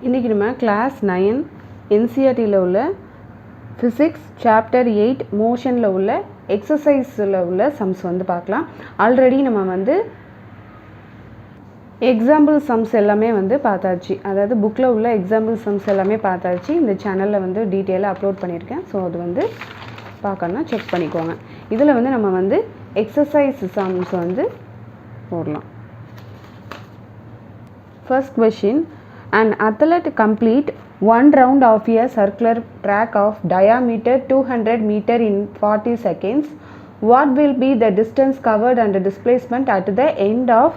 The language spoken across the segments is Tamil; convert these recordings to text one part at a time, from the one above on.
இன்றைக்கி நம்ம கிளாஸ் 9 என்சிஆர்டியில் உள்ள ஃபிசிக்ஸ் சாப்டர் 8 மோஷனில் உள்ள எக்ஸசைஸில் உள்ள சம்ஸ் வந்து பார்க்கலாம். ஆல்ரெடி நம்ம வந்து எக்ஸாம்பிள் சம்ஸ் எல்லாமே வந்து பார்த்தாச்சு. அதாவது புக்கில் உள்ள எக்ஸாம்பிள் சம்ஸ் எல்லாமே பார்த்தாச்சு. இந்த சேனலில் வந்து டீட்டெயிலாக அப்லோட் பண்ணியிருக்கேன். ஸோ அது வந்து பார்க்கணுன்னா செக் பண்ணிக்கோங்க. இதில் வந்து நம்ம வந்து எக்ஸசைஸ் சம்ஸ் வந்து போடலாம். First question, an athlete complete one round of a circular track of diameter 200 meter in 40 seconds. What will be the distance covered and displacement at the end of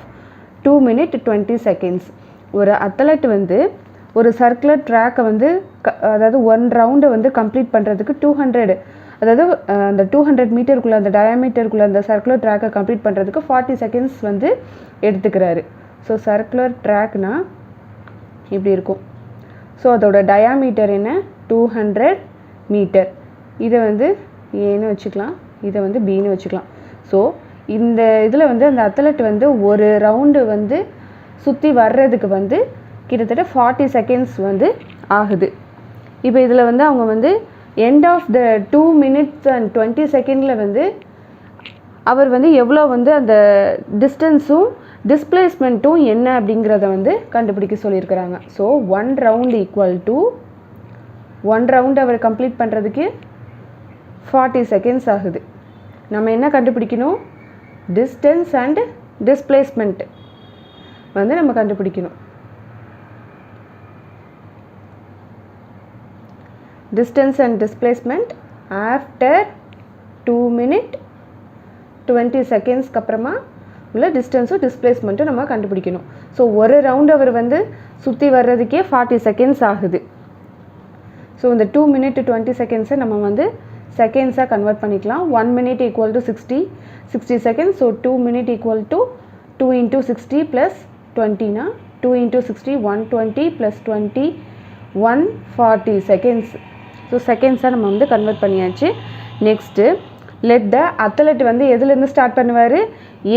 2 minutes 20 seconds? ஒரு அத்லெட் வந்து ஒரு சர்க்குலர் ட்ராக்கை வந்து அதாவது ஒன் ரவுண்டை வந்து கம்ப்ளீட் பண்ணுறதுக்கு 200 அதாவது அந்த 200 மீட்டருக்குள்ளே அந்த டயாமீட்டருக்குள்ளே அந்த சர்க்குலர் ட்ராக்கை கம்ப்ளீட் பண்ணுறதுக்கு 40 செகண்ட்ஸ் வந்து எடுத்துக்கிறாரு. ஸோ சர்க்குலர் ட்ராக்னா இப்படி இருக்கும். ஸோ அதோட டயாமீட்டர் என்ன 200 மீட்டர். இதை வந்து ஏன்னு வச்சுக்கலாம், இதை வந்து பின்னு வச்சுக்கலாம். ஸோ இந்த இதில் வந்து அந்த அத்லெட் வந்து ஒரு ரவுண்டு வந்து சுற்றி வர்றதுக்கு வந்து கிட்டத்தட்ட 40 செகண்ட்ஸ் வந்து ஆகுது. இப்போ இதில் வந்து அவங்க வந்து end of the 2 minutes and 20 செகண்டில் வந்து அவர் வந்து எவ்வளோ வந்து அந்த டிஸ்டன்ஸும் டிஸ்பிளேஸ்மெண்ட்டும் என்ன அப்படிங்கிறத வந்து கண்டுபிடிக்க சொல்லியிருக்கிறாங்க. So one round equal to one round அவர் கம்ப்ளீட் பண்ணுறதுக்கு 40 செகண்ட்ஸ் ஆகுது. நம்ம என்ன கண்டுபிடிக்கணும்? டிஸ்டன்ஸ் அண்ட் டிஸ்பிளேஸ்மெண்ட் வந்து நம்ம கண்டுபிடிக்கணும். Distance and displacement after 2 minutes 20 செகண்ட்ஸ்க்கு அப்புறமா உள்ள டிஸ்டன்ஸும் டிஸ்பிளேஸ்மெண்ட்டும் நம்ம கண்டுபிடிக்கணும். ஸோ ஒரு ரவுண்ட் அவர் வந்து சுற்றி வர்றதுக்கே 40 செகண்ட்ஸ் ஆகுது. ஸோ இந்த 2 minutes 20 செகண்ட்ஸை நம்ம வந்து செகண்ட்ஸாக கன்வெர்ட் பண்ணிக்கலாம். 1 minute equal to 60 seconds. So 2 minutes equal to 2 into 60 plus 20னா 2 into 60 120 ப்ளஸ் 20 140 செகண்ட்ஸ். ஸோ செகண்ட்ஸாக நம்ம வந்து கன்வெர்ட் பண்ணியாச்சு. நெக்ஸ்ட்டு லெட் த அத்லெட் வந்து எதுலேருந்து ஸ்டார்ட் பண்ணுவார்?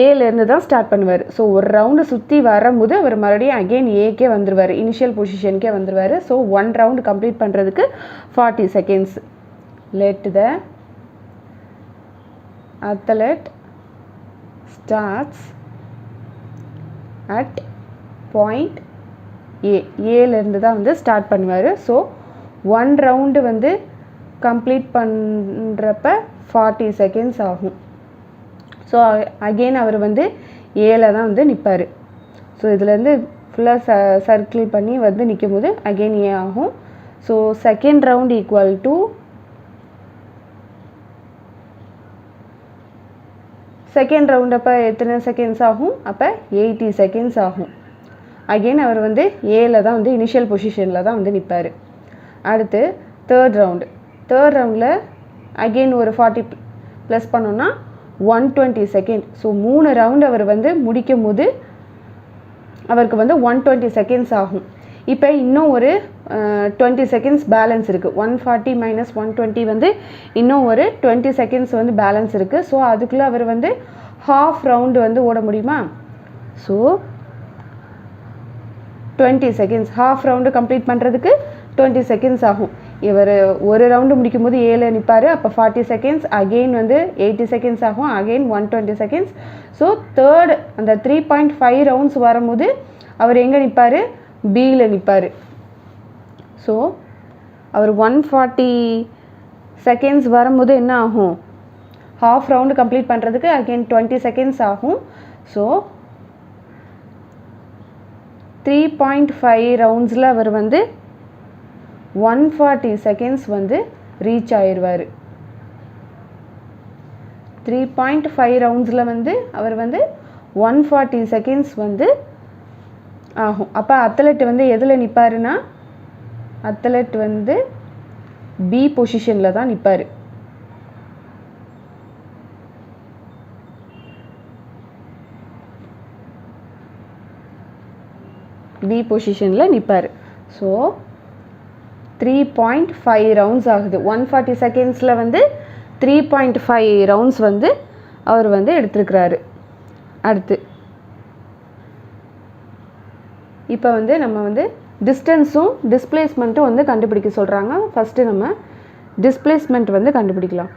ஏலேருந்து தான் ஸ்டார்ட் பண்ணுவார். ஸோ ஒரு ரவுண்டு சுற்றி வரும்போது அவர் மறுபடியும் அகெயின் ஏக்கே வந்துடுவார், இனிஷியல் பொசிஷனுக்கே வந்துடுவார். ஸோ ஒன் ரவுண்டு கம்ப்ளீட் பண்ணுறதுக்கு 40 செகண்ட்ஸ். Let the athlete starts at point ஏலேருந்து தான் வந்து ஸ்டார்ட் பண்ணுவார். ஸோ ஒன் ரவுண்டு வந்து கம்ப்ளீட் பண்ணுறப்ப 40 செகண்ட்ஸ் ஆகும். ஸோ அகெயின் அவர் வந்து ஏல தான் வந்து நிற்பார். ஸோ இதுலேருந்து ஃபுல்லாக சர்க்கிள் பண்ணி வந்து நிற்கும் போது அகெயின் ஏ ஆகும். So second round equal to second round அப்போ எத்தனை செகண்ட்ஸ் ஆகும்? அப்போ 80 செகண்ட்ஸ் ஆகும். அகெயின் அவர் வந்து ஏல தான் வந்து இனிஷியல் பொசிஷனில் தான் வந்து நிற்பார். அடுத்து தேர்ட் ரவுண்டில் அகெயின் ஒரு 40 ப்ளஸ் பண்ணோன்னா 120 செகண்ட். ஸோ 3 ரவுண்டு அவர் வந்து முடிக்கும் போது அவருக்கு வந்து 120 செகண்ட்ஸ் ஆகும். இப்போ இன்னும் ஒரு 20 செகண்ட்ஸ் பேலன்ஸ் இருக்குது. 140 மைனஸ் 120 வந்து இன்னும் ஒரு 20 செகண்ட்ஸ் வந்து பேலன்ஸ் இருக்குது. ஸோ அதுக்குள்ளே அவர் வந்து ஹாஃப் ரவுண்டு வந்து ஓட முடியுமா? So 20 seconds half round complete பண்ணுறதுக்கு 20 செகண்ட்ஸ் ஆகும். இவர் ஒரு ரவுண்டு முடிக்கும் போது ஏல நிற்பார். அப்போ 40 செகண்ட்ஸ் அகெயின் வந்து 80 செகண்ட்ஸ் ஆகும். Again 120 seconds. ஸோ தேர்ட் அந்த 3.5 ரவுண்ட்ஸ் வரும்போது அவர் எங்கே நிற்பார்? பியில் நிற்பார். ஸோ அவர் 140 செகண்ட்ஸ் வரும்போது என்ன ஆகும்? ஹாஃப் ரவுண்டு கம்ப்ளீட் பண்ணுறதுக்கு அகெயின் 20 செகண்ட்ஸ் ஆகும். ஸோ 3.5 ரவுண்ட்ஸில் அவர் வந்து 140 செகண்ட்ஸ் வந்து ரீச் ஆயிடுவார். 3.5 ரவுண்ட்ஸில் வந்து அவர் வந்து 140 செகண்ட்ஸ் வந்து ஆகும். அப்போ அத்லெட் வந்து எதில் நிற்பாருன்னா அத்லெட் வந்து பி பொசிஷனில் தான் நிற்பார். பி பொசிஷனில் நிற்பார். ஸோ 3.5 ரவுண்ட்ஸ் ஆகுது. 140 செகண்ட்ஸில் வந்து 3.5 ரவுண்ட்ஸ் வந்து அவர் வந்து எடுத்துருக்கிறாரு. அடுத்து இப்போ வந்து நம்ம வந்து டிஸ்டன்ஸும் டிஸ்பிளேஸ்மெண்ட்டும் வந்து கண்டுபிடிக்க சொல்கிறாங்க. ஃபஸ்ட்டு நம்ம டிஸ்பிளேஸ்மெண்ட் வந்து கண்டுபிடிக்கலாம்.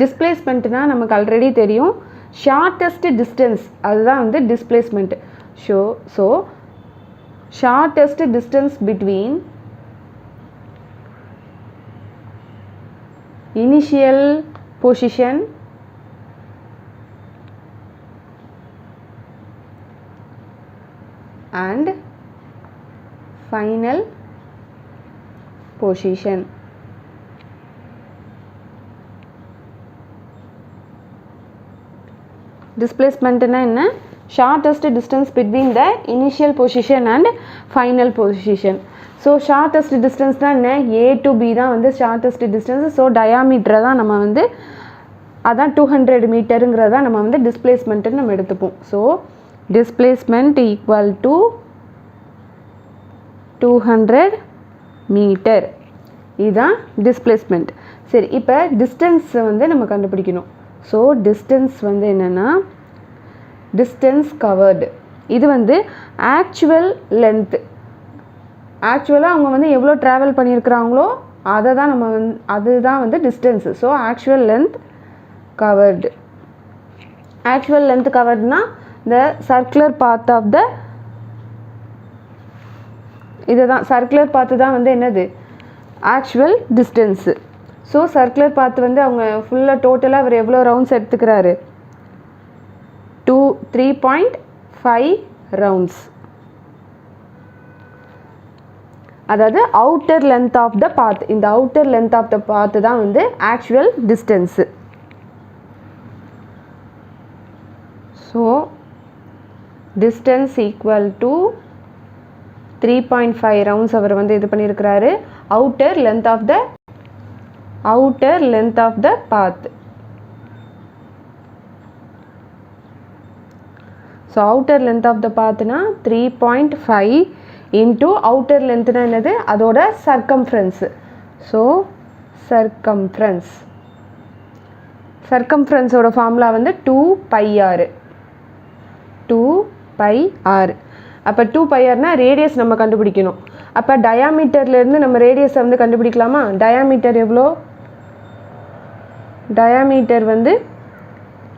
டிஸ்பிளேஸ்மெண்ட்னா நமக்கு ஆல்ரெடி தெரியும், ஷார்ட்டஸ்ட் டிஸ்டன்ஸ் அதுதான் வந்து displacement. So shortest distance between initial position and final position. Displacement na enna? Shortest distance between the initial position and final position. So shortest distance தான் என்ன, A to B தான் வந்து ஷார்ட்டஸ்ட் டிஸ்டன்ஸ். ஸோ டயாமீட்டரை தான் நம்ம வந்து அதான் 200 மீட்டருங்கிறதா நம்ம வந்து டிஸ்பிளேஸ்மெண்ட்டுன்னு நம்ம எடுத்துப்போம். So displacement equal to 200 metre, இதுதான் டிஸ்பிளேஸ்மெண்ட். சரி, இப்போ டிஸ்டன்ஸ் வந்து நம்ம கண்டுபிடிக்கணும். ஸோ டிஸ்டன்ஸ் வந்து என்னென்னா டிஸ்டன்ஸ் கவர்டு, இது வந்து ஆக்சுவல் லென்த்து. ஆக்சுவலாக அவங்க வந்து எவ்வளோ ட்ராவல் பண்ணியிருக்கிறாங்களோ அதை தான் நம்ம வந்து அதுதான் வந்து distance. So actual length covered, actual length கவர்டுனா the circular path of the, இதுதான் சர்க்குலர் பாத்து தான் வந்து என்னது actual distance. So circular path வந்து அவங்க ஃபுல்லாக டோட்டலாக அவர் எவ்வளோ ரவுண்ட்ஸ் எடுத்துக்கிறாரு, 3.5 ரவுண்ட்ஸ். அதாவது outer length of the path, இந்த outer length of the path தான் வந்து actual distance. So distance equal to 3.5 rounds அவர் வந்து இது பண்ணியிருக்கிறாரு. Outer length of the path. So outer length of the பாத்னா 3.5 இன்ட்டு அவுட்டர் லென்த்னா என்னது, அதோட சர்க்கம்ஃபரன்ஸு. ஸோ சர்க்கம்ஃபரன்ஸோட ஃபார்முலா வந்து 2πr. அப்போ 2πrனா ரேடியஸ் நம்ம கண்டுபிடிக்கணும். அப்போ டயாமீட்டர்லேருந்து நம்ம ரேடியஸை வந்து கண்டுபிடிக்கலாமா? டயாமீட்டர் எவ்வளோ, டயாமீட்டர் வந்து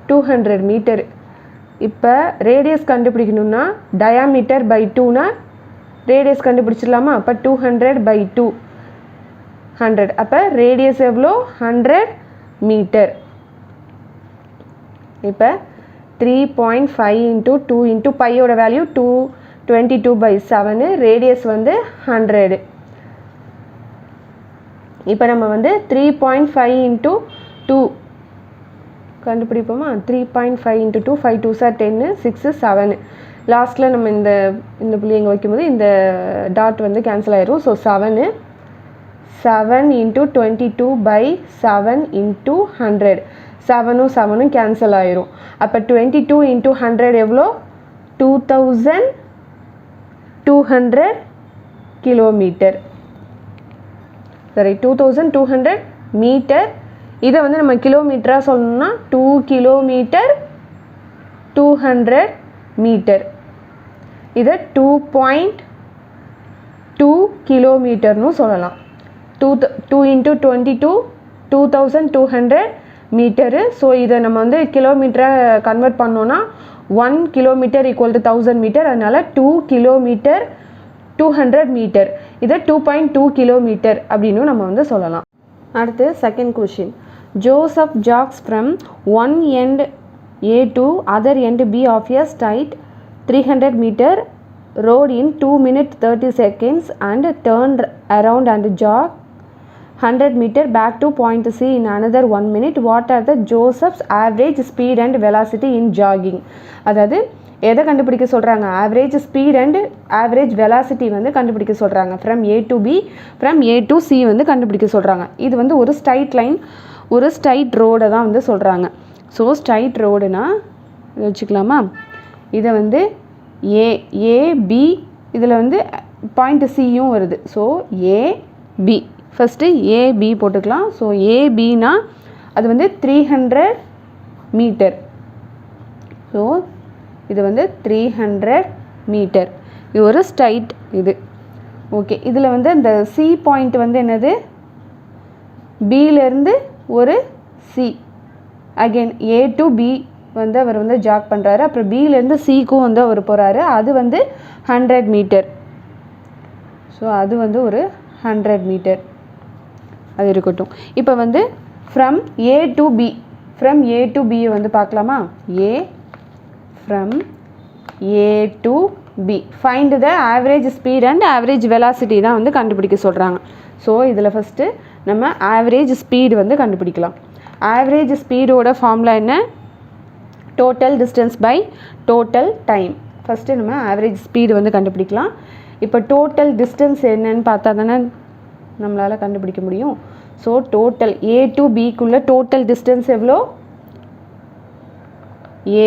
200 மீட்டர். இப்போ ரேடியஸ் கண்டுபிடிக்கணும்னா டயாமீட்டர் பை 2னா ரேடியஸ் கண்டுபிடிச்சிடலாமா? அப்போ 200/2 அப்போ ரேடியஸ் எவ்வளோ, 100 மீட்டர். இப்போ 3.5 × 2 × பையோட வேல்யூ 222/7, ரேடியஸ் வந்து 100. இப்போ நம்ம வந்து 3.5 × 2 கண்டுபிடிப்போமா? 3.5 × 2, 5 2s are 10, 6 7. லாஸ்ட்டில் நம்ம இந்த புள்ளி எங்கே வைக்கும்போது இந்த டாட் வந்து கேன்சல் ஆயிரும். ஸோ 7 × 22/7 × 100, 7ம் 7ம் கேன்சல் ஆயிரும். அப்போ 22 × 100 எவ்வளோ, 2200 கிலோமீட்டர். சரி, 2200 மீட்டர். இதை வந்து நம்ம கிலோமீட்டராக சொல்லணும்னா 2 கிலோமீட்டர் 200 மீட்டர். இதை 2.2 கிலோமீட்டர்னு சொல்லலாம். 2 × 22 2200 மீட்டரு. ஸோ இதை நம்ம வந்து கிலோமீட்டரை கன்வெர்ட் பண்ணோன்னா 1 கிலோமீட்டர் ஈக்குவல் டு 1000 மீட்டர். அதனால் 2 கிலோமீட்டர் 200 மீட்டர். இதை 2.2 கிலோமீட்டர் அப்படின்னு நம்ம வந்து சொல்லலாம். அடுத்து second question. Joseph jogs from one end A to other end B of a straight 300 meter road in 2 minutes 30 seconds and turned around and jog 100 meter back to point C in another 1 minute. What are the Joseph's average speed and velocity in jogging? அதாவது எதை கண்டுபிடிக்க சொல்கிறாங்க, average speed and average velocity வந்து கண்டுபிடிக்க சொல்கிறாங்க. From A to B, from A to C வந்து கண்டுபிடிக்க சொல்கிறாங்க. இது வந்து ஒரு ஸ்ட்ரைட் லைன், ஒரு ஸ்ட்ரைட் ரோடை தான் வந்து சொல்கிறாங்க. ஸோ ஸ்ட்ரைட் ரோடுனா வச்சுக்கலாமா, இதை வந்து ஏபி, இதில் வந்து பாயிண்ட் சியும் வருது. ஸோ ஏபி, ஃபஸ்ட்டு ஏபி போட்டுக்கலாம். ஸோ ஏபினா அது வந்து 300 மீட்டர். ஸோ இது வந்து 300 மீட்டர். இது ஒரு ஸ்ட்ரைட் இது. ஓகே, இதில் வந்து அந்த சி பாயிண்ட் வந்து என்னது, பியிலேருந்து ஒரு C, again A to B வந்து அவர் வந்து ஜாக் பண்ணுறாரு. அப்புறம் பியிலேருந்து சிக்கும் வந்து அவர் போகிறாரு. அது வந்து 100 மீட்டர். ஸோ அது வந்து ஒரு 100 மீட்டர், அது இருக்கட்டும். இப்போ வந்து from A to B, from A to பியை வந்து பார்க்கலாமா? A from A to B find the average speed and average velocity தான் வந்து கண்டுபிடிக்க சொல்கிறாங்க. ஸோ இதில் ஃபஸ்ட்டு நம்ம ஆவரேஜ் ஸ்பீடு வந்து கண்டுபிடிக்கலாம். ஆவரேஜ் ஸ்பீடோட ஃபார்முலா என்ன? Total distance by total time. First நம்ம ஆவரேஜ் ஸ்பீடு வந்து கண்டுபிடிக்கலாம். இப்போ டோட்டல் டிஸ்டன்ஸ் என்னன்னு பார்த்தா தானே நம்மளால் கண்டுபிடிக்க முடியும். ஸோ டோட்டல் ஏ டு பிக்குள்ளே டோட்டல் டிஸ்டன்ஸ் எவ்வளோ?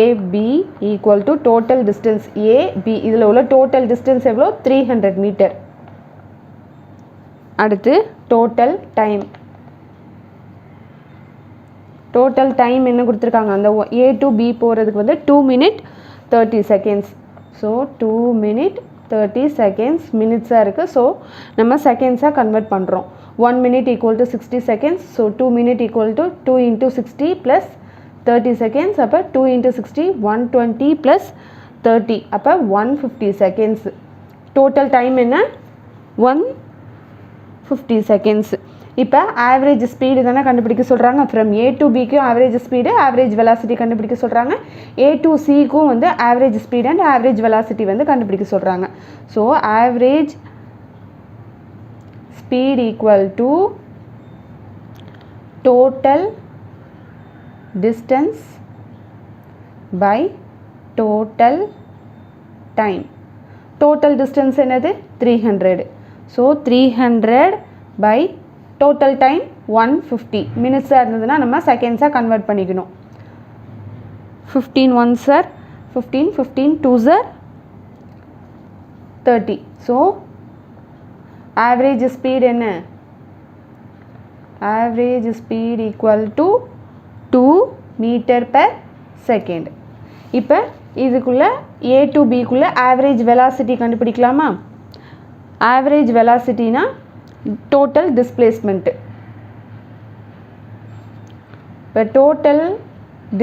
AB equal to total distance AB. இதில் உள்ள டோட்டல் டிஸ்டன்ஸ் எவ்வளோ? 300 மீட்டர். அடுத்து டோட்டல் டைம். டோட்டல் டைம் என்ன கொடுத்துருக்காங்க? அந்த ஏ டு பி போகிறதுக்கு வந்து 2 minutes 30 seconds. So 2 minutes 30 seconds மினிட்ஸாக இருக்குது. ஸோ நம்ம செகண்ட்ஸாக கன்வெர்ட் பண்ணுறோம். 1 minute equal to 60 seconds. So 2 minutes equal to 2 into 60 plus 30 seconds. அப்போ 2 into 60 120 ப்ளஸ் 30, அப்போ 150 seconds. டோட்டல் டைம் என்ன? 150 seconds. இப்போ ஆவரேஜ் ஸ்பீடு தானே கண்டுபிடிக்க சொல்கிறாங்க. ஃப்ரம் ஏ டு பிக்கும் ஆவரேஜ் ஸ்பீடு, ஆவரேஜ் வெலாசிட்டி கண்டுபிடிக்க சொல்கிறாங்க. ஏ டு சிக்கும் வந்து average speed and average velocity வந்து கண்டுபிடிக்க சொல்கிறாங்க. So average speed equal to total distance by total time. Total distance என்னது? 300. So 300 by total time 150. மினிட்ஸாக இருந்ததுன்னா நம்ம செகண்ட்ஸாக கன்வெர்ட் பண்ணிக்கணும். 15 1s are 15, 15 2s are 30. So average speed என்ன? Average speed equal to 2 meter per second. இப்போ இதுக்குள்ளே ஏ டு பிக்குள்ளே ஆவரேஜ் வெலாசிட்டி கண்டுபிடிக்கலாமா? ஆவரேஜ் வெலாசிட்டினா டோட்டல் டிஸ்பிளேஸ்மெண்ட்டு. இப்போ டோட்டல்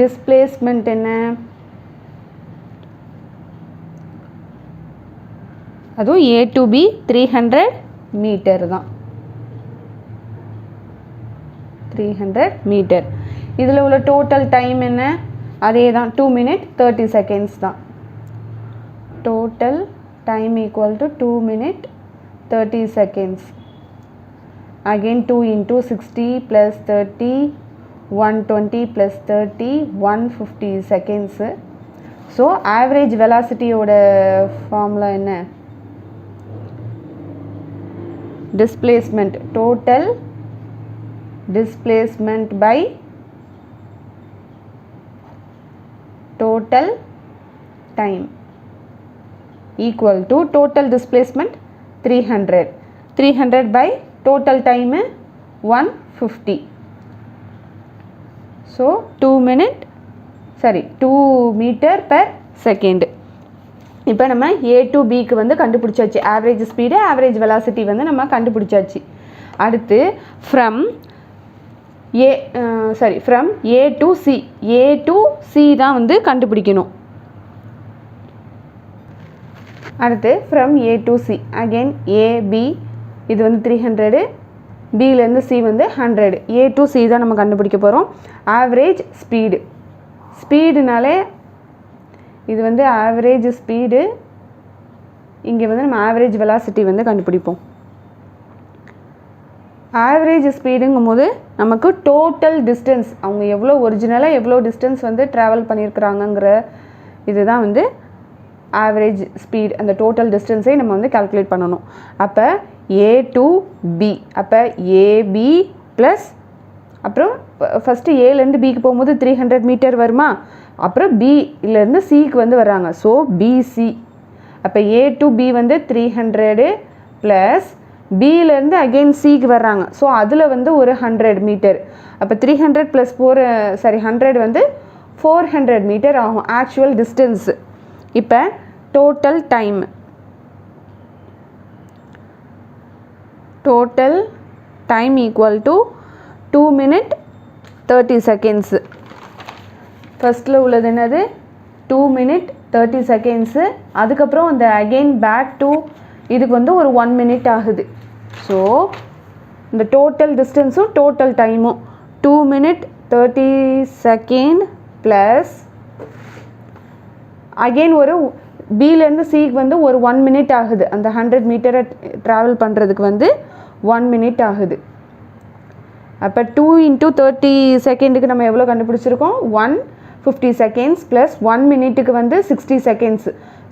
டிஸ்பிளேஸ்மெண்ட் என்ன? அதுவும் ஏ டு பி 300 மீட்டர் தான். 300 மீட்டர். இதில் உள்ள டோட்டல் டைம் என்ன? அதே தான், 2 minutes 30 seconds தான். Total time equal to 2 minutes 30 seconds. Again 2 into 60 plus 30, 120 plus 30, 150 seconds. So average வெலாசிட்டியோட ஃபார்முலா என்ன? Displacement, total displacement by total time equal to total displacement 300. 300 by total time 150. So 2 meter per second. இப்போ நம்ம ஏ டு பிக்கு வந்து கண்டுபிடிச்சாச்சு. ஆவரேஜ் ஸ்பீடு, ஆவரேஜ் வெலாசிட்டி வந்து நம்ம கண்டுபிடிச்சாச்சு. அடுத்து from A to C, A to C தான் வந்து கண்டுபிடிக்கணும். அடுத்து from A to C, again AB இது வந்து 300, பியிலேருந்து சி வந்து 100. ஏ டு சி தான் நம்ம கண்டுபிடிக்க போகிறோம். ஆவரேஜ் ஸ்பீடுனாலே இது வந்து ஆவரேஜ் ஸ்பீடு, இங்கே வந்து நம்ம ஆவரேஜ் வெலாசிட்டி வந்து கண்டுபிடிப்போம். ஆவரேஜ் ஸ்பீடுங்கும் போது நமக்கு டோட்டல் டிஸ்டன்ஸ், அவங்க எவ்வளோ ஒரிஜினலாக எவ்வளோ டிஸ்டன்ஸ் வந்து ட்ராவல் பண்ணியிருக்கிறாங்கங்கிற இதுதான் வந்து ஆவரேஜ் ஸ்பீட். அந்த டோட்டல் டிஸ்டன்ஸை நம்ம வந்து கால்குலேட் பண்ணணும். அப்போ ஏ டு பி, அப்போ ஏபி ப்ளஸ் அப்புறம் ஃபஸ்ட்டு ஏலேருந்து பிக்கு போகும்போது 300 மீட்டர் வருமா, அப்புறம் பியிலேருந்து சிக்கு வந்து வர்றாங்க. ஸோ பிசி, அப்போ ஏ டு பி வந்து 300 ப்ளஸ் பியிலேருந்து அகெயின் சிக்கு வர்றாங்க. ஸோ அதில் வந்து ஒரு 100 மீட்டர். அப்போ 300 ப்ளஸ் 100 வந்து 400 மீட்டர் ஆகும் ஆக்சுவல் டிஸ்டன்ஸு. இப்போ total time, total time equal to 2 minutes 30 seconds. ஃபர்ஸ்ட்டில் உள்ளது என்னது 2 minutes 30 seconds. அதுக்கப்புறம் அந்த அகெயின் பேக் டு இதுக்கு வந்து ஒரு 1 minute ஆகுது. ஸோ இந்த டோட்டல் டிஸ்டன்ஸும் டோட்டல் டைமும் 2 minutes 30 seconds ப்ளஸ் அகெயின் ஒரு பிலேருந்து சிக்கு வந்து ஒரு 1 minute ஆகுது. அந்த 100 மீட்டரை ட்ராவல் பண்ணுறதுக்கு வந்து 1 minute ஆகுது. அப்போ 2 into 30 செகண்டுக்கு நம்ம எவ்வளோ கண்டுபிடிச்சிருக்கோம் 150 seconds ப்ளஸ் 1 minuteக்கு வந்து 60 seconds.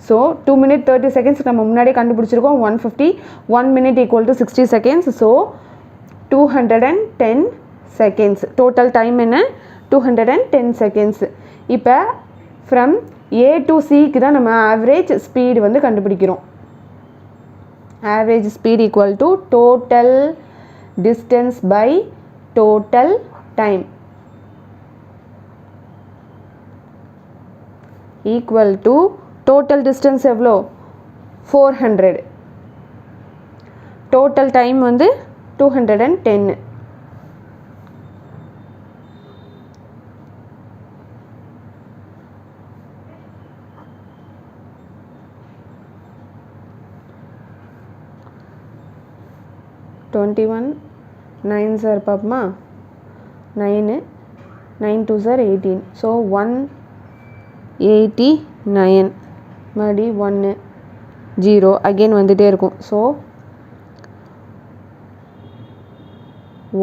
ஸோ 2 minutes 30 seconds நம்ம முன்னாடியே கண்டுபிடிச்சிருக்கோம் 150. 1 minute equal to 60 seconds. So 210 seconds. Total time என்ன 210 seconds. இப்போ ஃப்ரம் A to Cக்கு தான் நம்ம ஆவரேஜ் ஸ்பீடு வந்து கண்டுபிடிக்கிறோம். Average speed equal to total distance by total time equal to total distance எவ்வளோ 400. டோட்டல் டைம் வந்து 210. டுவெண்ட்டி 9 சார் பார்ப்போமா 9 2 சார் 18. ஸோ 189 மறுபடி 1 0 அகெயின் வந்துகிட்டே இருக்கும். So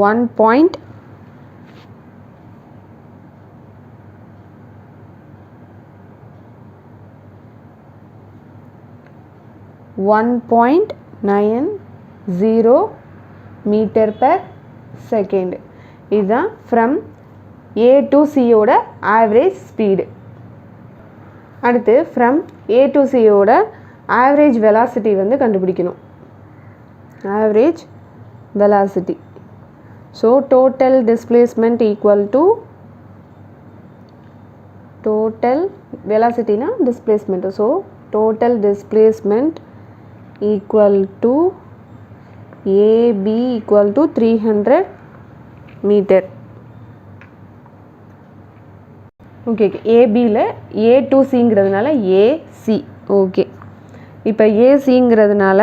1.90 metre per second. இதுதான் ஃப்ரம் ஏ டு சியோட ஆவரேஜ் ஸ்பீடு. அடுத்து ஃப்ரம் ஏ டு சியோட ஆவரேஜ் வெலாசிட்டி வந்து கண்டுபிடிக்கணும். Average velocity. So total displacement equal to total வெலாசிட்டினா displacement. So total displacement equal to AB equal to 300 meter. Okay ஏபியில் A to Cங்கிறதுனால AC. ஓகே இப்போ ACங்கிறதுனால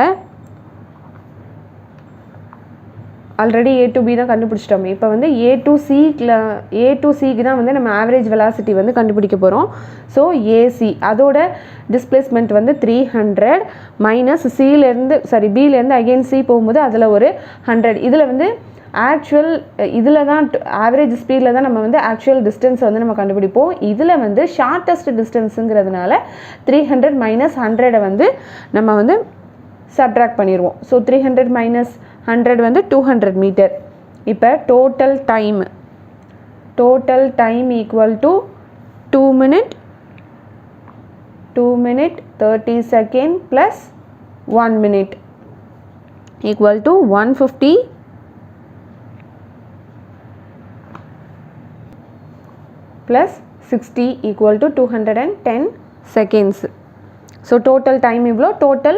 ஆல்ரெடி A to B தான் கண்டுபிடிச்சிட்டோம். இப்போ வந்து A to Cக்கு தான் வந்து நம்ம ஆவரேஜ் வெலாசிட்டி வந்து கண்டுபிடிக்க போகிறோம். ஸோ AC அதோட டிஸ்பிளேஸ்மெண்ட் வந்து 300 மைனஸ் பிலேருந்து அகெயின் C போகும்போது அதில் ஒரு 100. இதில் வந்து இதில் தான் ஆவரேஜ் ஸ்பீடில் தான் நம்ம வந்து ஆக்சுவல் டிஸ்டன்ஸ் வந்து நம்ம கண்டுபிடிப்போம். இதில் வந்து ஷார்ட்டஸ்ட் டிஸ்டன்ஸுங்கிறதுனால 300 மைனஸ் 100 வந்து நம்ம வந்து சப்ட்ராக்ட் பண்ணிடுவோம். ஸோ 300 மைனஸ் 100 வந்து 200 மீட்டர். இப்போ total time equal to 2 minutes 30 seconds plus 1 minute equal to 150 plus 60 equal to 210 seconds. So total time இவ்வளோ, total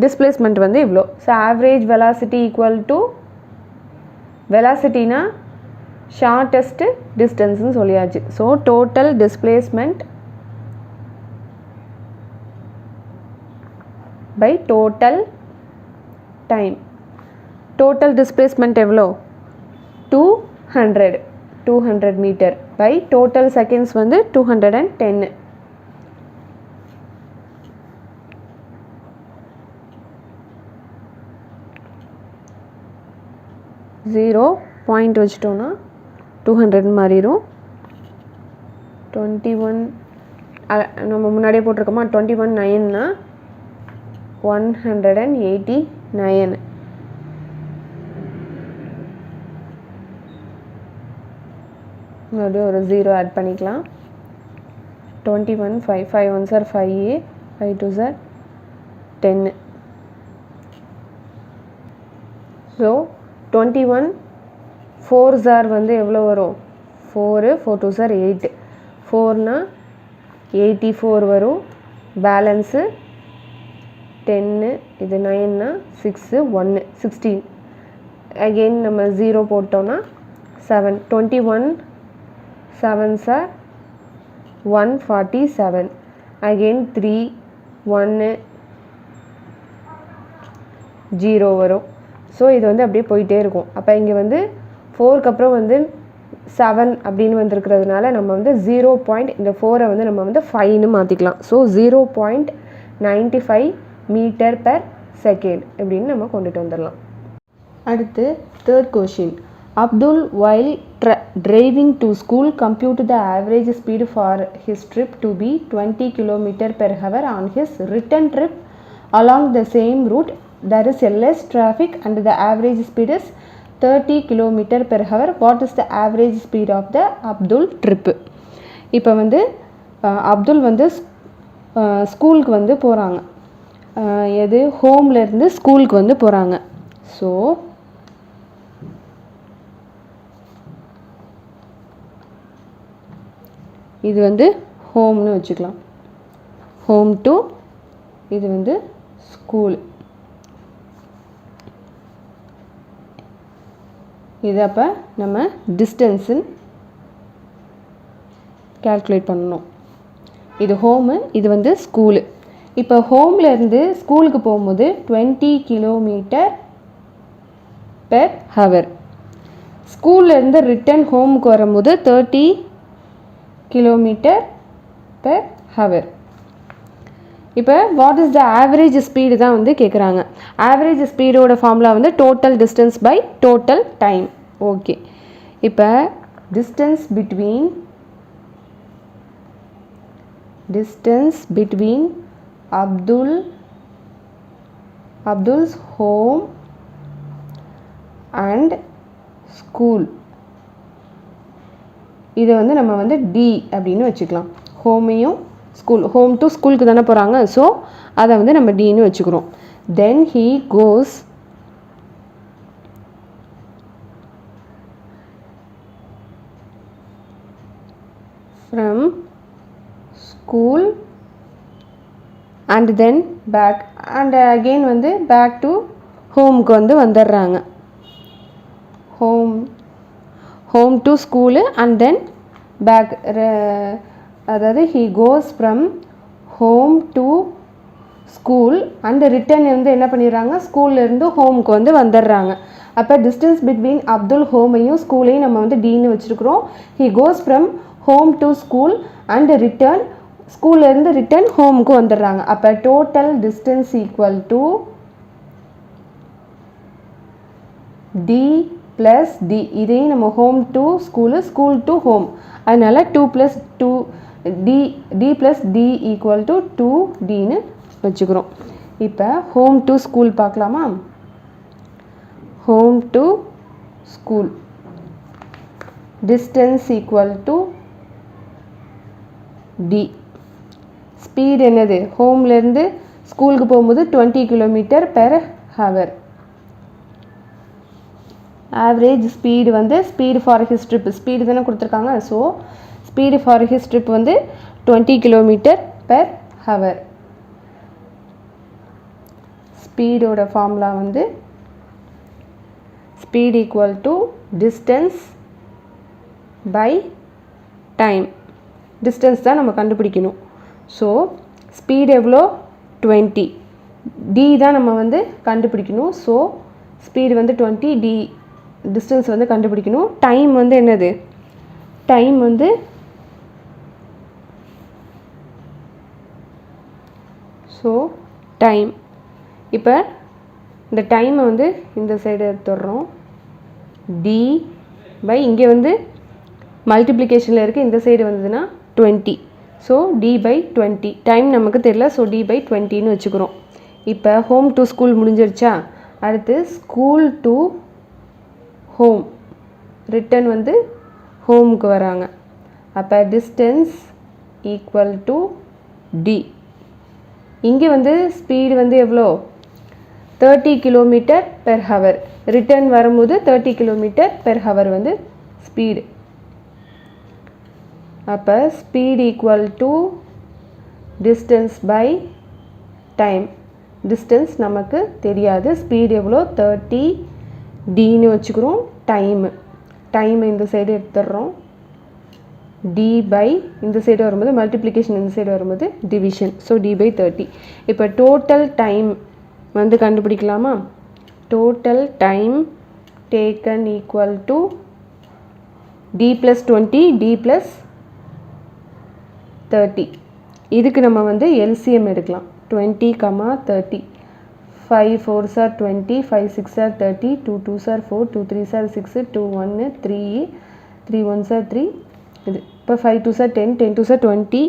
displacement வந்து இவ்வளோ. So average velocity equal to velocityனா shortest distance சொல்லியாச்சு. So total displacement by total time. Total displacement எவ்வளோ 200 meter by total seconds வந்து 210. ஜீரோ பாயிண்ட் வச்சிட்டோன்னா 200 மாறிடும். 21 நம்ம முன்னாடியே போட்டிருக்கோமா 21.9னா 189. மறுபடியும் ஒரு 0 ஆட் பண்ணிக்கலாம். 21 5 1 சார் 5 5 2 சார் 10. ஸோ 21 4 சார் வந்து எவ்வளோ வரும் 4 2 சார் 8 4னா 84 வரும். பேலன்ஸு 10 இது 9னா 6 1 16. அகெயின் நம்ம 0 போட்டோம்னா 7 21 7s are 147 அகெயின் 3 1 0 வரும். ஸோ இது வந்து அப்படியே போயிட்டே இருக்கும். அப்போ இங்கே வந்து 4க்கு அப்புறம் வந்து 7 அப்படின்னு வந்துருக்கிறதுனால நம்ம வந்து 0. இந்த 4 வந்து நம்ம வந்து 5ன்னு மாற்றிக்கலாம். ஸோ 0.95 மீட்டர் பெர் செகண்ட் அப்படின்னு நம்ம கொண்டுட்டு வந்துடலாம். அடுத்து third question. Abdul while driving to school computed the average speed for his trip to be 20 km per hour. On his return trip along the same route there is a less traffic and the average speed is 30 km per hour. What is the average speed of the Abdul trip? இப்போ வந்து அப்துல் வந்து ஸ்கூலுக்கு வந்து போகிறாங்க. எது ஹோம்லேருந்து ஸ்கூலுக்கு வந்து போகிறாங்க. ஸோ இது வந்து ஹோம்னு வச்சுக்கலாம். ஹோம் டு இது வந்து ஸ்கூல். இது அப்போ நம்ம டிஸ்டன்ஸுன்னு கால்குலேட் பண்ணணும். இது ஹோமு, இது வந்து ஸ்கூலு. இப்போ ஹோம்லேருந்து ஸ்கூலுக்கு போகும்போது 20 கிலோமீட்டர் பெர் ஹவர். ஸ்கூல்லேருந்து ரிட்டன் ஹோமுக்கு வரும்போது 30 கிலோமீட்டர் பெர் ஹவர். இப்போ what is the average speed தான் வந்து கேட்குறாங்க. ஆவரேஜ் ஸ்பீடோட ஃபார்முலா வந்து total distance by total time. Okay, இப்போ distance between Abdul's home and school, இதை வந்து நம்ம வந்து டி அப்படின்னு வச்சுக்கலாம். ஹோமையும் ஸ்கூல், ஹோம் டு ஸ்கூலுக்கு தானே போகிறாங்க. ஸோ அதை வந்து நம்ம டின்னு வச்சுக்கிறோம். தென் he goes from school and then back and again வந்து back to homeக்கு வந்து வந்துடுறாங்க. home to school and then back, அதாவது he goes from home to school and return வந்து என்ன பண்ணிடுறாங்க, ஸ்கூல்லேருந்து ஹோமுக்கு வந்து வந்துடுறாங்க. அப்போ டிஸ்டன்ஸ் பிட்வீன் அப்துல் ஹோமையும் ஸ்கூலையும் நம்ம வந்து டின்னு வச்சுருக்கிறோம். he goes from home to school and return, ஸ்கூல்லேருந்து ரிட்டன் ஹோமுக்கு வந்துடுறாங்க. அப்போ total distance equal to D plus D. இதையும் நம்ம home to school, school to home, அதனால் 2 + 2 D plus D equal to 2டின்னு வச்சுக்கிறோம். இப்போ ஹோம் டு ஸ்கூல் பார்க்கலாமா. Home to school distance equal to D. Speed என்னது, ஹோம்லேருந்து ஸ்கூலுக்கு போகும்போது 20 kilometre per hour. Average speed வந்து speed for his trip, speed தானே கொடுத்துருக்காங்க. So speed for his trip வந்து 20 கிலோமீட்டர் பெர் ஹவர். ஸ்பீடோட ஃபார்முலா வந்து speed equal to distance by time. Distance தான் நம்ம கண்டுபிடிக்கணும். ஸோ ஸ்பீடு எவ்வளோ 20, டி தான் நம்ம வந்து கண்டுபிடிக்கணும். ஸோ ஸ்பீடு வந்து 20, டி டிஸ்டன்ஸ் வந்து கண்டுபிடிக்கணும். டைம் வந்து என்னது, டைம் வந்து ஸோ டைம். இப்போ இந்த டைமை வந்து இந்த சைடு எடுத்துடுறோம். டி பை இங்கே வந்து மல்டிப்ளிகேஷனில் இருக்குது, இந்த சைடு வந்ததுன்னா 20. So D by 20. டைம் நமக்கு தெரியல, ஸோ டி பை 20ன்னு வச்சுக்கிறோம். இப்போ ஹோம் டு ஸ்கூல் முடிஞ்சிருச்சா. அடுத்து ஸ்கூல் டு ஹோம், ரிட்டன் வந்து ஹோமுக்கு வராங்க. அப்போ டிஸ்டன்ஸ் ஈக்குவல் டு டி. இங்கே வந்து ஸ்பீடு வந்து எவ்வளோ, 30 கிலோமீட்டர் பெர் ஹவர். ரிட்டர்ன் வரும்போது 30 கிலோமீட்டர் பெர் ஹவர் வந்து ஸ்பீடு. அப்போ speed equal to distance by time. Distance நமக்கு தெரியாது, ஸ்பீடு எவ்வளோ 30 டின்னு வச்சுக்கிறோம். டைம் இந்த சைடு எடுத்துடுறோம். டி பை இந்த சைடு வரும்போது மல்டிப்ளிகேஷன், இந்த சைடு வரும்போது டிவிஷன். So D by 30. இப்போ டோட்டல் டைம் வந்து கண்டுபிடிக்கலாமா? Total time taken equal to D plus 20 D plus 30. இதுக்கு நம்ம வந்து எல்சிஎம் எடுக்கலாம். 20, 30. 5 4s are 20, 5 6s are 30, 2 2s are 4, 2 3s are 6, 2 1 3, 3 1s are 3. இது இப்போ 5 2s are 10, 10 2s are 20,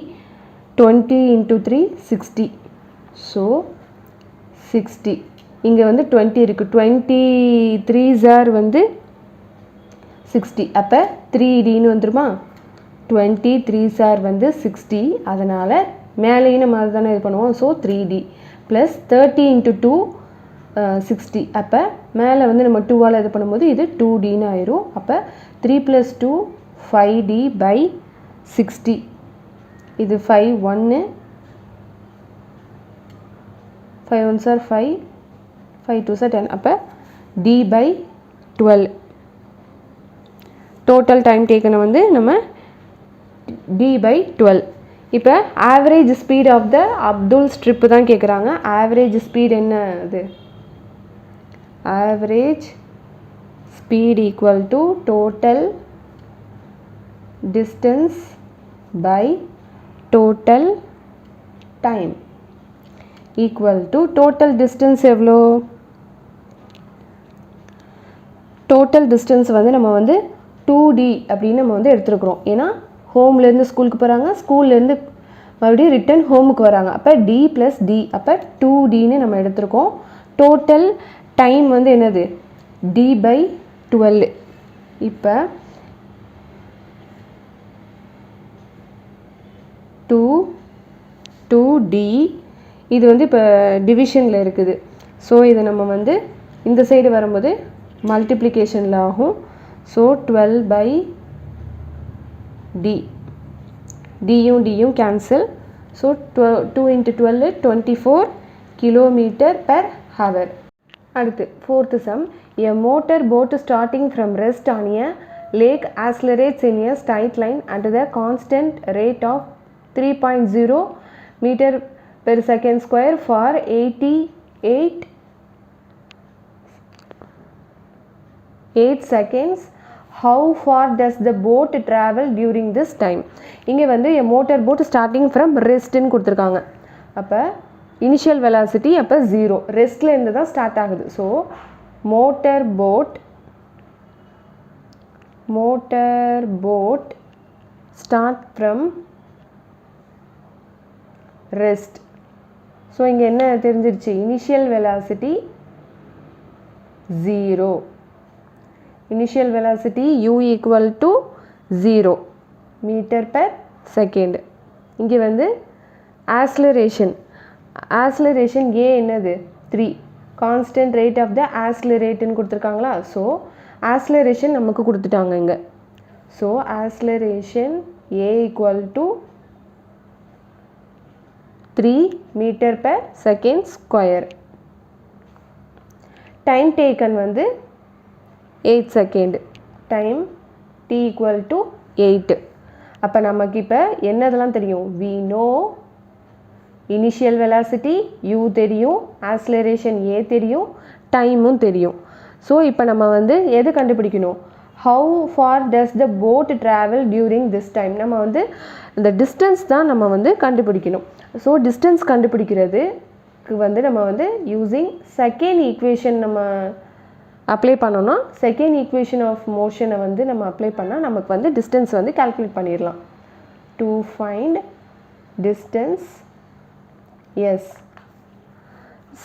20 into 3 60. So 60. இங்கே வந்து 20 இருக்குது. 23s are வந்து 60. அப்போ 3Dன்னு வந்துருமா? 23s are வந்து 60. அதனால் மேலேயும் நம்ம அது தானே இது பண்ணுவோம். So 3D plus 30 into 2 60. அப்போ மேலே வந்து நம்ம 2ஆல் இது பண்ணும்போது இது 2Dன்னு ஆயிரும். அப்போ 3 + 2 5D by 60. இது 5 1, 5 1s are 5, 5 2s are 10. அப்போ D by 12. டோட்டல் டைம் டேக்கனை வந்து நம்ம D by 12. இப்போ ஆவரேஜ் ஸ்பீட் ஆஃப் த அப்துல் ஸ்ட்ரிப்பு தான் கேட்குறாங்க. ஆவரேஜ் ஸ்பீட் என்ன? அது average speed equal to total distance by total time equal to total distance எவ்வளோ? டோட்டல் டிஸ்டன்ஸ் வந்து நம்ம வந்து 2D அப்படின்னு நம்ம வந்து எடுத்துருக்குறோம். ஏன்னா ஹோம்லேருந்து ஸ்கூலுக்கு போகிறாங்க, ஸ்கூல்லேருந்து மறுபடியும் ரிட்டன் ஹோமுக்கு வராங்க. அப்போ D + D. அப்போ 2Dன்னு நம்ம எடுத்துருக்கோம். டோட்டல் டைம் வந்து என்னது? D by 12. இப்போ 2D இது வந்து இப்போ டிவிஷனில் இருக்குது. ஸோ இதை நம்ம வந்து இந்த சைடு வரும்போது மல்டிப்ளிகேஷனில் ஆகும். So 12 by D. டியும் டியும் கேன்சல். So 2 into 12 24 km/h. அடுத்து 4th sum. A motor boat starting from rest on a lake accelerates in a straight line at the constant rate of 3.0 meter per second square for 8 seconds. How far does the boat travel during this time? இங்கே வந்து a motor boat starting from restன்னு கொடுத்துருக்காங்க. அப்போ இனிஷியல் வெலாசிட்டி அப்போ 0, ரெஸ்ட்டில் இருந்து தான் ஸ்டார்ட் ஆகுது. So motor boat start from rest. So இங்கே என்ன தெரிஞ்சிருச்சு? Initial velocity 0. Initial velocity u equal to 0 m/s. இங்கே வந்து ஆக்ஸலரேஷன் A என்னது? 3. கான்ஸ்டன்ட் ரேட் ஆஃப் த ஆக்ஸலரேட்டுன்னு கொடுத்துருக்காங்களா? ஸோ ஆக்ஸலரேஷன் நமக்கு கொடுத்துட்டாங்க இங்கே. So acceleration A equal to 3 m/s². Time taken வந்து 8 second. Time t equal to 8. அப்போ நமக்கு இப்போ என்னதெல்லாம் தெரியும்? we know initial velocity u தெரியும், ஆக்ஸலரேஷன் A தெரியும், டைமும் தெரியும். ஸோ இப்போ நம்ம வந்து எது கண்டுபிடிக்கணும்? how far does the boat travel during this time? நம்ம வந்து இந்த டிஸ்டன்ஸ் தான் நம்ம வந்து கண்டுபிடிக்கணும். ஸோ டிஸ்டன்ஸ் கண்டுபிடிக்கிறதுக்கு வந்து நம்ம வந்து யூஸிங் செகண்ட் ஈக்குவேஷன் நம்ம அப்ளை பண்ணோன்னா, செகண்ட் ஈக்குவேஷன் ஆஃப் மோஷனை வந்து நம்ம அப்ளை பண்ணால் நமக்கு வந்து டிஸ்டன்ஸ் வந்து கால்குலேட் பண்ணிடலாம். To find distance, S,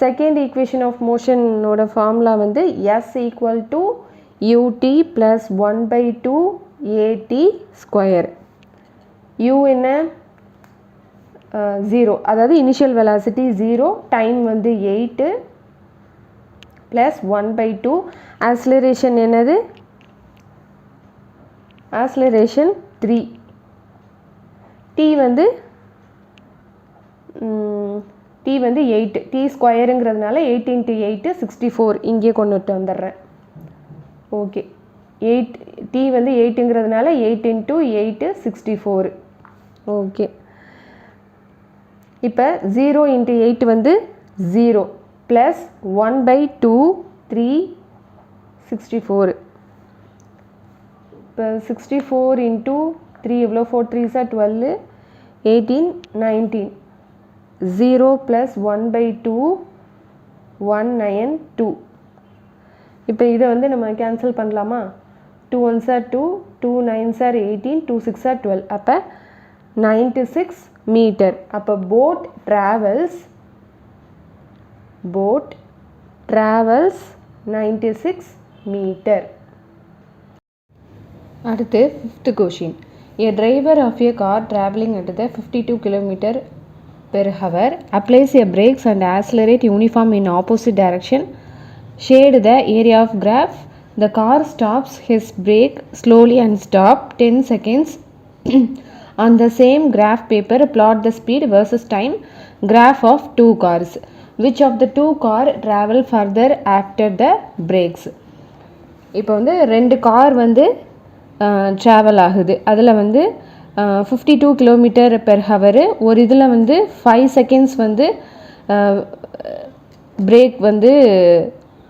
second equation of மோஷனோட ஃபார்முலா வந்து s equal to ut plus 1/2 at². u என்ன? 0, அதாவது இனிஷியல் வெலாசிட்டி 0, டைம் வந்து 8 ப்ளஸ் 1/2. ஆக்ஸலரேஷன் என்னது? ஆக்ஸலரேஷன் 3. t வந்து 8, t ஸ்கொயருங்கிறதுனால 8 × 8 64. இங்கே கொண்டுட்டு வந்துடுறேன். ஓகே 8 t வந்து 8ங்கிறதுனால 8 into 8 64. ஓகே இப்போ 0 into 8 வந்து 0 ப்ளஸ் 1/2 3 64. இப்போ 64 into 3 எவ்வளோ 4 3s are 12 18 19 0 plus 1/2 192. இப்போ இதை வந்து நம்ம கேன்சல் பண்ணலாமா 2 1s are 2 2 9s are 18 2 6 are 12. அப்போ 96 மீட்டர். அப்போ boat travels 96 மீட்டர். அடுத்து 5th question. A driver of a car traveling at the 52 km/h applies a brakes and accelerate uniform in opposite direction. Shade the area of graph. The car stops his brake slowly and stop 10 seconds. On the same graph paper, plot the speed versus time graph of two cars. Which of the two car travel further after the brakes? இப்போ வந்து ரெண்டு கார் வந்து ட்ராவல் ஆகுது. அதில் வந்து 52 km/h ஒரு இதில் வந்து 5 seconds வந்து பிரேக் வந்து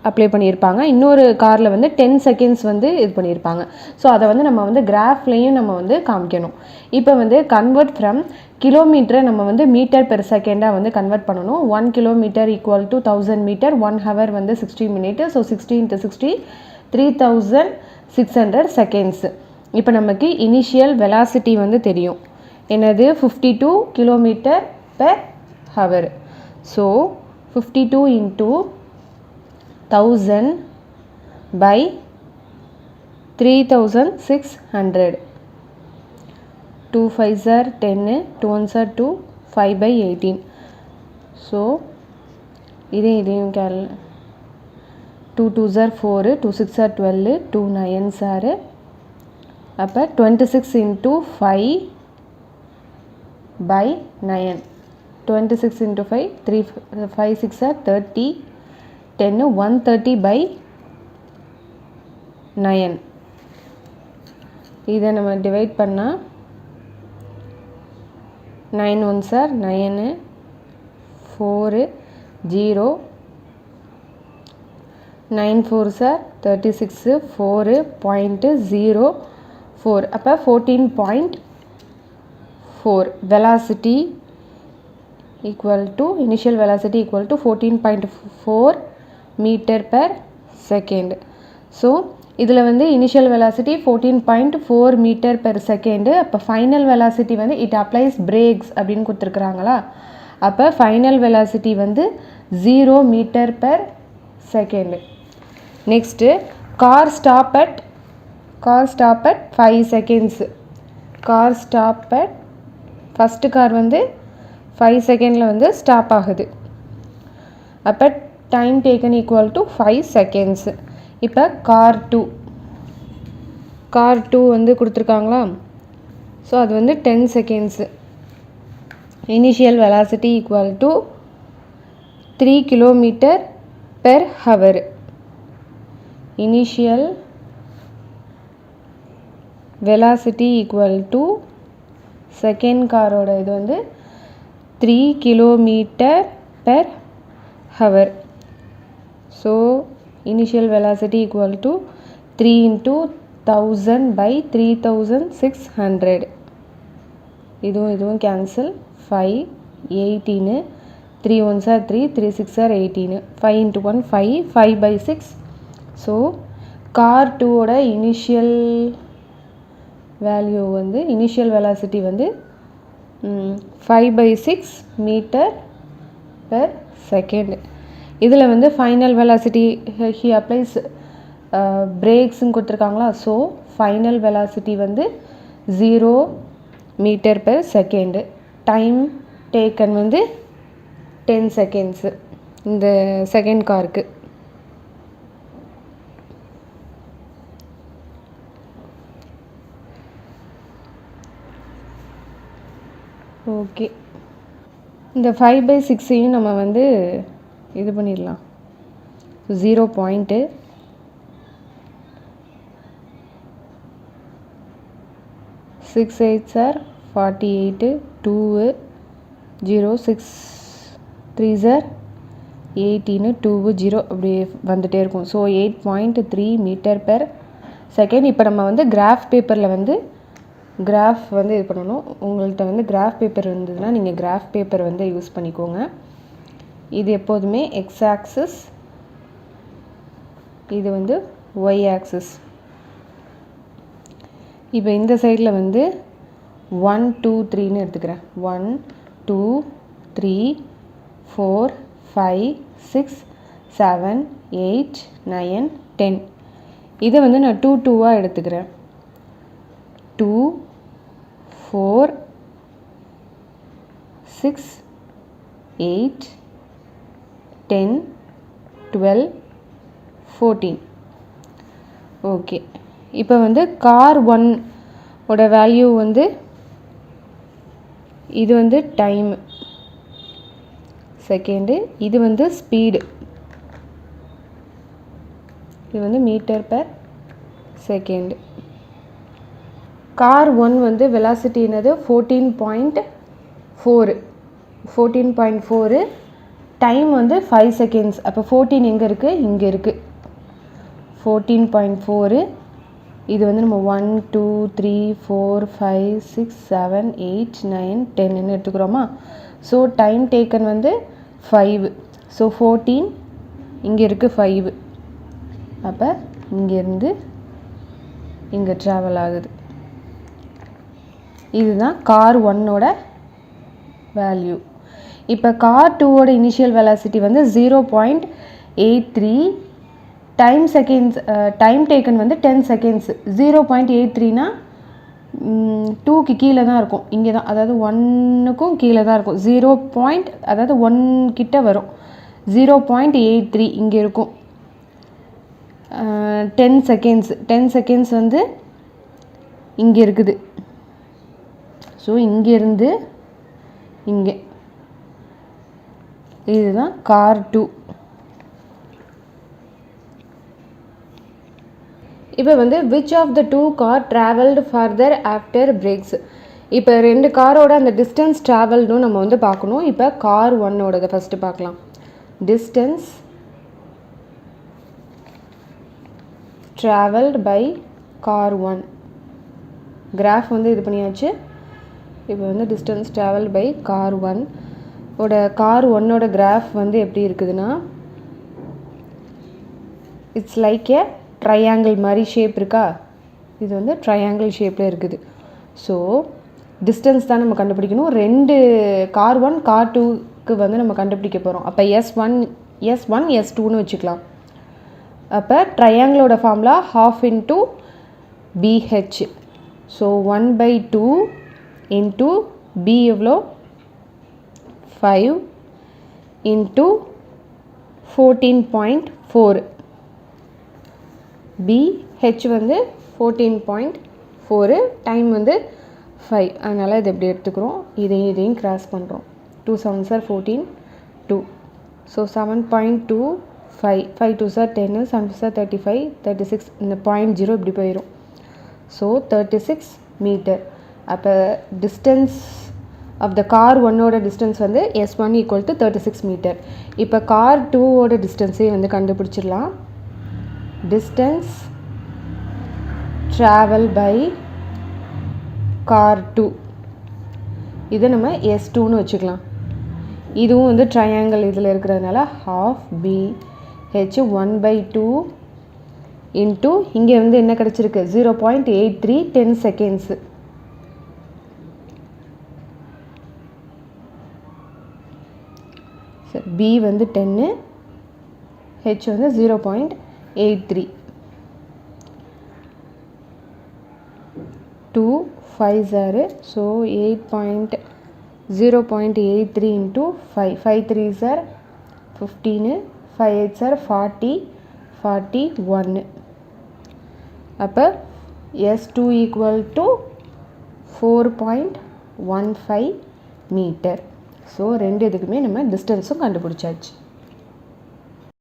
அப்ளை பண்ணியிருப்பாங்க. இன்னொரு காரில் வந்து 10 seconds வந்து இது பண்ணியிருப்பாங்க. ஸோ அதை வந்து நம்ம வந்து கிராஃப்லேயும் நம்ம வந்து காமிக்கணும். இப்போ வந்து கன்வெர்ட் ஃப்ரம் கிலோமீட்டரை நம்ம வந்து மீட்டர் பெர் செகண்டாக வந்து கன்வெர்ட் பண்ணணும். 1 kilometre equal to 1000 metre 1 hour வந்து 60 minutes. So 60 into 60 3600 seconds. இப்போ நமக்கு இனிஷியல் வெலாசிட்டி வந்து தெரியும் என்னது 52 km/h. So 52 into 1000 by 3600. 2 5s are 10 2 1s are 2 5/18. So இதையும் 2 2s are 4 2 6 are 12 2 9s are அப்போ 26 into 5/9. 26 into 5 3 5 6 are 30 10 130/9. இதை நம்ம டிவைட் பண்ணால் 9 1s are 9 4 0 9 4s are 36 4.04. அப்போ 14.4 velocity equal to initial velocity equal to 14.4 meter per second. So இதில் வந்து initial velocity 14.4 meter per second. அப்போ ஃபைனல் வெலாசிட்டி வந்து இட் அப்ளைஸ் பிரேக்ஸ் அப்படின்னு கொடுத்துருக்குறாங்களா. அப்போ ஃபைனல் வெலாசிட்டி வந்து 0 meter per second. Next car stop at 5 seconds. Car stop at first car வந்து 5 செகண்டில் வந்து ஸ்டாப் ஆகுது. அப்போ time taken equal to 5 seconds. இப்போ கார் 2 வந்து கொடுத்துருக்காங்களா. ஸோ அது வந்து 10 seconds. Initial velocity equal to 3 km/h. Initial velocity equal to second காரோட இது வந்து 3 km/h. So initial velocity equal to 3 into 1000 by 3600. இதுவும் cancel 5 18 3 1s are 3 3 6 are 18 5 into 1 5 5/6. So car 2ஓட இனிஷியல் வேல்யூ வந்து இனிஷியல் வெலாசிட்டி வந்து 5/6 meter per second. இதில் வந்து ஃபைனல் வெலாசிட்டி ஹி அப்ளைஸ் பிரேக்ஸ்ன்னு கொடுத்துருக்காங்களா. ஸோ ஃபைனல் வெலாசிட்டி வந்து 0 meter per second. Time taken வந்து 10 seconds இந்த செகண்ட் காருக்கு. ஓகே இந்த 5/6ஐயும் நம்ம வந்து இது பண்ணிடலாம் 0. 6 8s are 48, 2 0 6 3s are 18, 2 0 அப்படி வந்துட்டே இருக்கும். So 8.3 metre per second. இப்போ நம்ம வந்து கிராஃப் பேப்பரில் வந்து கிராஃப் வந்து இது பண்ணணும். உங்கள்கிட்ட வந்து கிராஃப் பேப்பர் இருந்ததுன்னா நீங்கள் கிராஃப் பேப்பர் வந்து யூஸ் பண்ணிக்கோங்க. இது எப்போதுமே எக்ஸ் ஆக்சிஸ், இது வந்து ஒய் ஆக்சிஸ். இப்போ இந்த சைடில் வந்து 1 2 3ன்னு எடுத்துக்கிறேன். 1 2 3 4 5 6 7 8 9 10. இதை வந்து நான் 2 2வாக எடுத்துக்கிறேன். 2 4 6 8 10 12 14. ஓகே, இப்போ வந்து கார் 1 ஓட வேல்யூ வந்து இது வந்து டைம் செகண்டு, இது வந்து ஸ்பீடு, இது வந்து மீட்டர் பெர் செகண்டு. கார் 1 வந்து வெலாசிட்டி என்னது 14.4, டைம் வந்து 5 செகண்ட்ஸ். அப்போ 14 எங்கே இருக்குது? இங்கே இருக்குது. 14.4. இது வந்து நம்ம 1 2 3 4 5 6 7 8 9 10ன்னு எடுத்துக்கிறோமா? ஸோ டைம் டேக்கன் வந்து 5. ஸோ 14 இங்கே இருக்குது 5. அப்போ இங்கேருந்து இங்கே ட்ராவல் ஆகுது. இதுதான் கார் 1ஓட வேல்யூ. இப்போ கார் 2ஓட இனிஷியல் வெலாசிட்டி வந்து 0.83, டைம் செகண்ட்ஸ் டைம் டேக்கன் வந்து 10 செகண்ட்ஸ். 0.83னா 2க்கு கீழே தான் இருக்கும், இங்கே தான், அதாவது 1க்கும் கீழே தான் இருக்கும். 0. அதாவது 1 கிட்ட வரும். 0.83 இங்கே இருக்கும். 10 செகண்ட்ஸ் வந்து இங்கே இருக்குது. ஸோ இங்கேருந்து இங்கே, இதுதான் கார் 2. இப்போ வந்து which of the two car traveled further after brakes. இப்போ 2 காரோட அந்த டிஸ்டன்ஸ் ட்ராவல்டும் நம்ம வந்து பார்க்கணும். இப்போ கார் 1ஓடதை ஃபஸ்ட்டு பார்க்கலாம். Distance travelled by car 1. Graph வந்து இது பண்ணியாச்சு. இப்போ வந்து டிஸ்டன்ஸ் ட்ராவல் பை கார் 1 ஓட கார் 1ஓட கிராஃப் வந்து எப்படி இருக்குதுன்னா, இட்ஸ் லைக் ஏ ட்ரையாங்கிள் மாதிரி ஷேப் இருக்கா? இது வந்து ட்ரையாங்கிள் ஷேப்பில் இருக்குது. ஸோ டிஸ்டன்ஸ் தான் நம்ம கண்டுபிடிக்கணும். 2 கார் 1 கார் 2க்கு வந்து நம்ம கண்டுபிடிக்க போகிறோம். அப்போ S1 S2ன்னு வச்சுக்கலாம். அப்போ ட்ரையாங்கிளோட formula 1/2 into BH. So 1/2 into B எவ்வளோ? 5 into 14.4. BH வந்து 14.4, டைம் வந்து 5. அதனால் இது எப்படி எடுத்துக்கிறோம், இதையும் கிராஸ் பண்ணுறோம். 2 7s are 14, 2. So 7.25, 5 2s are 10, 7 2s are 35, 36. இந்த 0.0 இப்படி போயிடும். So 36 metre. அப்போ டிஸ்டன்ஸ் ஆஃப் த கார் 1ஓட டிஸ்டன்ஸ் வந்து S1 ஈக்குவல் டு 36 மீட்டர். இப்போ கார் 2ஓட டிஸ்டன்ஸே வந்து கண்டுபிடிச்சிடலாம். டிஸ்டன்ஸ் ட்ராவல் பை கார் 2, இதை நம்ம S2ன்னு வச்சுக்கலாம். இதுவும் வந்து ட்ரையாங்கிள் இதில் இருக்கிறதுனால 1/2 BH 1/2 இன்ட்டு இங்கே வந்து என்ன கிடச்சிருக்கு? 0.83, 10 செகண்ட்ஸு. B வந்து 10, H வந்து 0.83. 2 5s are, so 0.83 into 5. 5 3s are 15, 5 8s are 40, 41. அப்போ S2 equal to 4.15 metre. So 2 இதுக்குமே நம்ம டிஸ்டன்ஸும் கண்டுபிடிச்சாச்சு.